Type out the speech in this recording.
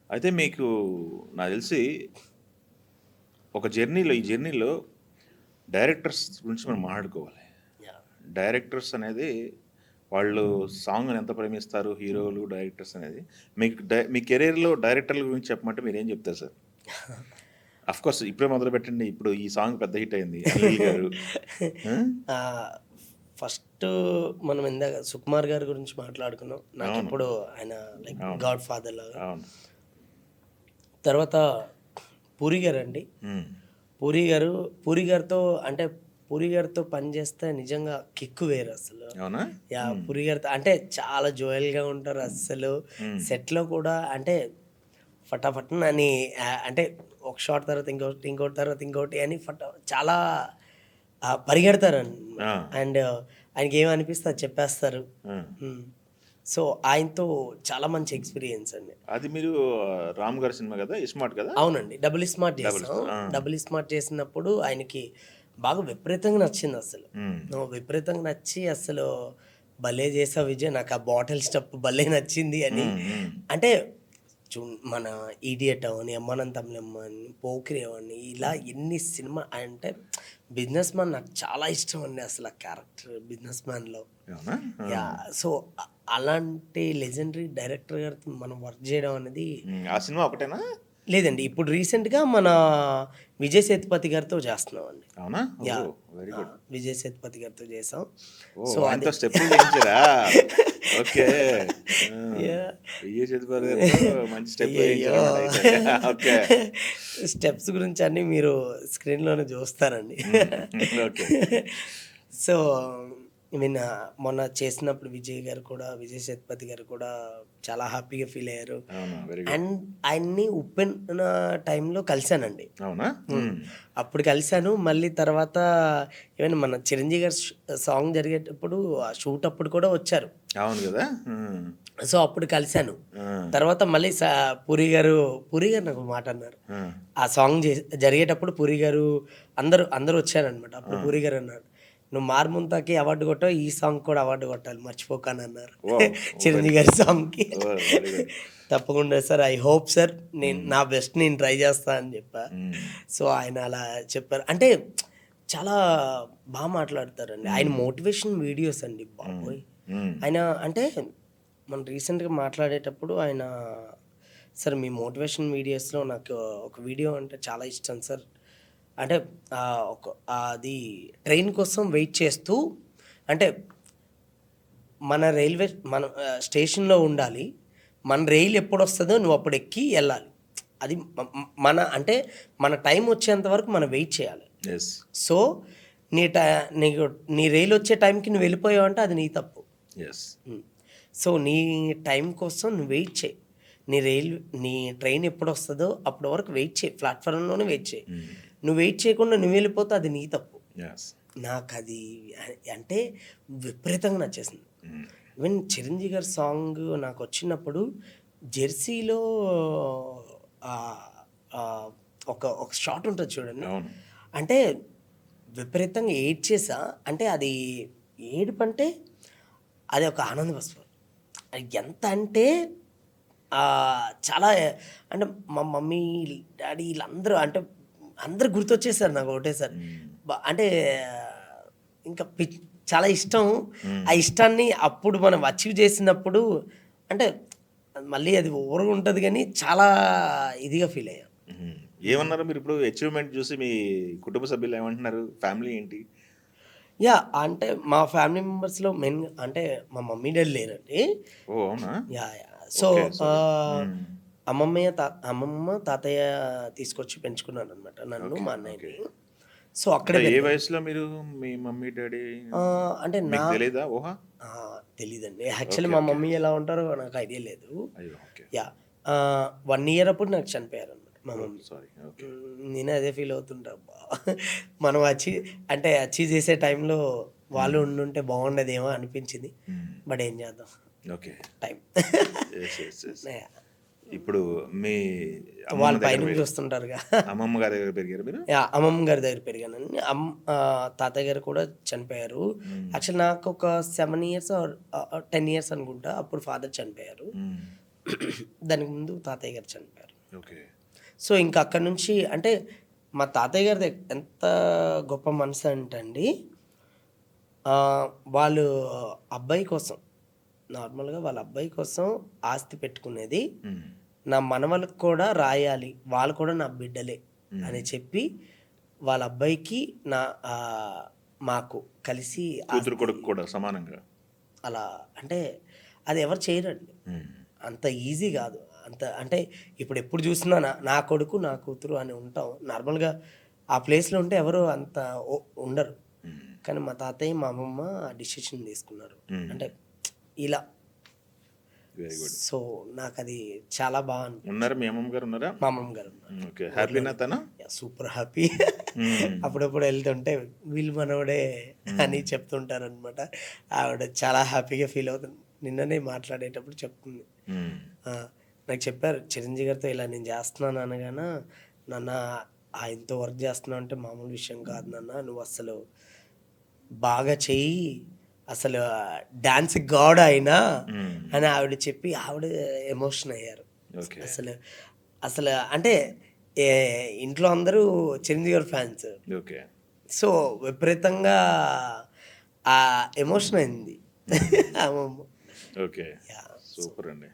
అయితే మీకు నాకు తెలిసి ఈ జర్నీలో డైరెక్టర్స్ గురించి మనం మాట్లాడుకోవాలి. యాహ్! డైరెక్టర్స్ అనేది వాళ్ళు సాంగ్‌ని ఎంత ప్రేమిస్తారు హీరోలు, డైరెక్టర్స్ అనేది. మీ కెరియర్‌లో డైరెక్టర్ల గురించి చెప్పమంటే మీరేం చెప్తారు సార్? అఫ్‌కోర్స్ ఇప్పుడే మొదలుపెట్టండి. ఇప్పుడు ఈ సాంగ్ పెద్ద హిట్ అయింది. అనిల్ గారు. ఆ! ఫస్టు మనం ఇందాక 'సుకుమార్' గారి గురించి మాట్లాడుకున్నాం. అవును. నాకెప్పుడు ఆయన లైక్ అవును. గాడ్ ఫాదర్ లాగా. అవును. తర్వాత 'పూరి' గారండి. హ్మ్. 'పూరి' గారితో అంటే 'పూరి' గారితో పని చేస్తే నిజంగా కిక్ వేరు అసలు. అవునా? యాహ్! హ్మ్. 'పూరి' గారితో అంటే చాలా జోయల్‌గా ఉంటారు అస్సలు. హ్మ్. సెట్‌లో కూడా అంటే ఫటాఫట్‌మని అంటే ఒక షాట్ తర్వాత ఇంకోటి, ఇంకోటి తర్వాత ఇంకోటి అని చాలా పరిగెడతారనమాట. ఆ! అండ్ ఆయనకేమనిపిస్తే అది చెప్పేస్తారు. ఆ! హ్మ్. సో, ఆయనతో చాలా మంచి ఎక్స్‌పీరియన్స్ అండి. అది మీరు 'రామ్' గారి సినిమా కదా! 'ఇస్మార్ట్' కదా? అవునండి. 'డబుల్ స్మార్ట్' డబుల్ చేసాం. స్మార్ట్. ఆ! 'డబుల్ స్మార్ట్' చేసినప్పుడు ఆయనకి బాగా విపరీతంగా నచ్చిందసలు. హ్మ్. విపరీతంగా నచ్చి అసలు భలే చేసావు విజయ్ నాకు ఆ బాటిల్ స్టెప్ భలే నచ్చింది అని. హ్మ్. హ్మ్. అంటే చు మన 'ఇడియట్' అవని, 'అమ్మానాన్న తమ్ములమ్మ' అని, 'పోకిరి' అవని ఇలా ఎన్ని సినిమా అంటే బిజినెస్ మ్యాన్ నాకు చాలా ఇష్టం అండి అసలు ఆ క్యారెక్టర్ బిజినెస్ మ్యాన్‌లో. అవునా? ఆ! యాహ్! సో, అలాంటి లెజెండరీ డైరెక్టర్ గారితో మనం వర్క్ చేయడం అనేది హ్మ్. ఆ సినిమా ఒకటేనా? లేదండి. ఇప్పుడు రీసెంట్‌గా మన విజయ్ సేతుపతి గారితో చేస్తున్నామండి. అవునా? Yeah! Oh! Very good. Vijay Sethupathi గారితో చేసాం. ఓహ్! సో, అది ఆయనతో స్టెప్పులు చేయించారా? ఓకే. ఆ! యాహ్! విజయ్ సేతుపతి గారితో మంచి స్టెప్పులు అయ్యయ్యో! చేయించారన్నమాట అయితే. ఓకే. స్టెప్స్ గురించి అన్నీ మీరు స్క్రీన్‌లోనే చూస్తారండి. హ్మ్. ఓకే. సో, ఐ మీన్ మొన్న చేసినప్పుడు విజయ్ సేతుపతి గారు కూడా చాలా హ్యాపీగా ఫీల్ అయ్యారు. అవునా? Very good. అండ్ ఆయన్ని 'ఉప్పెన' టైంలో కలిసానండి. అవునా? హ్మ్. హ్మ్. అప్పుడు కలిసాను. మళ్ళీ తర్వాత ఈవెన్ మన 'చిరంజీవి' గారి సాంగ్ జరిగేటప్పుడు ఆ షూట్ అప్పుడు కూడా వచ్చారు. అవును గదా! హ్మ్. సో, అప్పుడు కలిసాను. ఆ! తర్వాత మళ్ళీ 'పూరి' గారు నాకు ఒక మాట అన్నారు. ఆ! ఆ సాంగ్ జరిగేటప్పుడు 'పూరి' గారు అందరూ వచ్చారనమాట. ఆ! అప్పుడు 'పూరి' గారు అన్నారు, "నువ్వు 'మార్ముంతా'కి అవార్డ్ కొట్టావు. ఈ సాంగ్ కూడా అవార్డ్ కొట్టాలి మర్చిపోకు" అని అన్నారు. వావ్! వెరీ 'చిరంజీవి' గారి సాంగ్‌కి. ఓహ్! Very good. తప్పకుండా sir. I hope sir. Hmm. నా బెస్ట్ నేను ట్రై చేస్తా అని చెప్పా. హ్మ్. సో, ఆయన అలా చెప్పారు. అంటే చాలా మాట్లాడతారండి. ఆయన హ్మ్. మోటివేషన్ వీడియోస్ అండి హ్మ్. బాబోయ్! హ్మ్. ఆయన అంటే మనం రీసెంట్‌గా మాట్లాడేటప్పుడు ఆయన, "సార్ మీ మోటివేషన్ వీడియోస్‌లో నాకు ఒక వీడియో అంటే చాలా ఇష్టం సార్. అంటే ఒక అది ట్రైన్ కోసం వెయిట్ చేస్తూ అంటే మన స్టేషన్‌లో ఉండాలి. మన రైలు ఎప్పుడొస్తదో నువ్వు అప్పుడు ఎక్కి ఎళ్ళాలి. అది మ మ మన అంటే మన టైం వచ్చేంత వరకు మనం వెయిట్ చేయాలి. యెస్. సో, నీ ట నీకు నీ రైలొచ్చే టైంకి నువ్వు వెళ్ళిపోయావంటే అది నీ తప్పు. యెస్. హ్మ్. సో, నీ టైం కోసం నువ్వు వెయిట్ చెయి. నీ రైలు నీ ట్రైన్ ఎప్పుడొస్తదో అప్పటి వరకు వెయిట్ చెయి. ప్లాట్‌ఫార్మ్‌లోనే వెయిట్ చెయి. హ్మ్. నువ్వు వెయిట్ చేయకుండా నువ్వెళ్ళిపోతే అది నీ తప్పు. యెస్. నాకది అంటే విపరీతంగా నచ్చేసింది. హ్మ్. ఈవెన్ 'చిరంజీవి' గారి సాంగ్ నాకొచ్చినప్పుడు 'జెర్సీలో' ఆహ్, ఆహ్, ఒక షాట్ ఉంటది చూడండి. అవును. అంటే విపరీతంగా ఏడ్చేసా. అంటే అది ఏడుపంటే అది ఒక ఆనంద బాష్పాలు. అది ఎంత అంటే చాలా అంటే మా మమ్మీ, డ్యాడీ ఈళ్ళందరూ అంటే అందరూ గుర్తొచ్చేసారు నాకు ఒకటేసారి. హ్మ్. అంటే ఇంకా చాలా ఇష్టం. ఆ హ్మ్. ఇష్టాన్ని అప్పుడు మనం అచీవ్ చేసినప్పుడు అంటే మళ్ళీ అది ఓవర్‌గా ఉంటది గానీ చాలా ఇదిగా ఫీల్ అయ్యాం. హ్మ్. హ్మ్. ఏమన్నారు మీరిప్పుడు అచీవ్‌మెంట్ చూసి మీ కుటుంబ సభ్యులు ఏమంటున్నారు? ఫ్యామిలీ ఏంటి? అంటే మా ఫ్యామిలీ మెంబర్స్‌లో మెయిన్‌గా అంటే మా మమ్మీ, డ్యాడీ లేరండి. ఓహ్! అవునా? యాహ్! So, okay. సారీ. ఆహ్, హ్మ్. అమ్మమ్మ, తాతయ్య తీసుకొచ్చి పెంచుకున్నారనమాట నన్ను, ఓకే. మా ఓకే. అన్నయ్యని. సో, అంటే అక్కడే ఏ పెరిగాం. వయసులో మీరు మీ మమ్మీ, డ్యాడీ అంటే మీకు తెలీదా ఊహ? తెలీదండి. Actually okay. మా ఓకే. మమ్మీ ఎలా ఉంటారో నాకు ఐడియా లేదు. అయ్యో! ఓకే. యాహ్! 1 ఇయర్ అప్పుడు నాకు చనిపోయారనమాట మా ఓహ్! మమ్మీ. సారీ. ఓకే. నేనే అదే ఫీల్ అవుతుంటా. అబ్బా! మనం అచీవ్ చేసే టైంలో వాళ్ళు హ్మ్. ఉండుంటే బాగుండేదేమో అనిపించింది. హ్మ్. బట్ ఏం చేద్దాం okay. Time. Yes. Yes. Yes. Yeah! ఇప్పుడు మీ అమ్మమ్మ వాళ్ళు దగ్గర పైనుంచి చూస్తుంటారుగా. అమ్మమ్మ గారి దగ్గర పెరిగారా మీరు? యాహ్! అమ్మమ్మ గారి దగ్గర పెరిగానండి. తాతయ్య గారు కూడా చనిపోయారు. హ్మ్. యాక్చువల్లీ నాకొక 7 ఇయర్స్ ఆర్ 10 ఇయర్స్ అనుకుంటా. అప్పుడు ఫాదర్ చనిపోయారు. హ్మ్. దానికి ముందు తాతయ్య గారు చనిపోయారు. ఓకే. సో ఇంకా అక్కడి నుంచి అంటే మా తాతయ్య గారిది ఎంత గొప్ప మనసు అంటే అండి, వాళ్ళు అబ్బాయి కోసం నార్మల్గా వాళ్ళ అబ్బాయి కోసం ఆస్తి పెట్టుకునేది. హ్మ్. నా మనవలకు కూడా రాయాలి, వాళ్ళు కూడా నా బిడ్డలే అని చెప్పి వాళ్ళ అబ్బాయికి నా మాకు కలిసి కూతురు కొడుకు కూడా సమానంగా. అలా అంటే అది ఎవరు చేయరండి, హ్మ్. అంత ఈజీ కాదు. అంత అంటే ఇప్పుడు ఎప్పుడు చూసినా నా కొడుకు నా కూతురు అని ఉంటాం. నార్మల్గా ఆ ప్లేస్లో ఉంటే ఎవరు అంత ఉండరు. హ్మ్. కానీ మా తాతయ్య మా అమ్మమ్మ ఆ డిసిషన్ తీసుకున్నారు. Hmm. అంటే ఇలా. Very good. సో నాకు అది చాలా బాగా ఉన్నారా? మీ అమ్మమ్మ గారు ఉన్నారా? మా అమ్మమ్మ గారు ఉన్నారు. ఓకే. హ్యాపీనా తను? Super happy. అప్పుడప్పుడు వెళ్తుంటే వీళ్ళు మనోడే అని చెప్తుంటారు అనమాట. ఆవిడ చాలా హ్యాపీగా ఫీల్ అవుతుంది. నిన్ననే మాట్లాడేటప్పుడు చెప్తుంది. నాకు చెప్పారు చిరంజీవి గారితో ఇలా నేను చేస్తున్నాను అనగానే, నాన్న ఆయనతో వర్క్ చేస్తున్నావు అంటే మామూలు విషయం కాదు నాన్న, నువ్వు అసలు బాగా చెయ్యి, అసలు డాన్స్ గాడ్ అయినా అని ఆవిడ చెప్పి ఆవిడ ఎమోషన్ అయ్యారు. ఓకే. అసలు అసలు అంటే ఇంట్లో అందరూ చిరంజీవి గారి ఫ్యాన్స్. ఓకే. సో విపరీతంగా ఆ ఎమోషన్ అయింది. ఓకే. Yeah. సూపర్ అండి.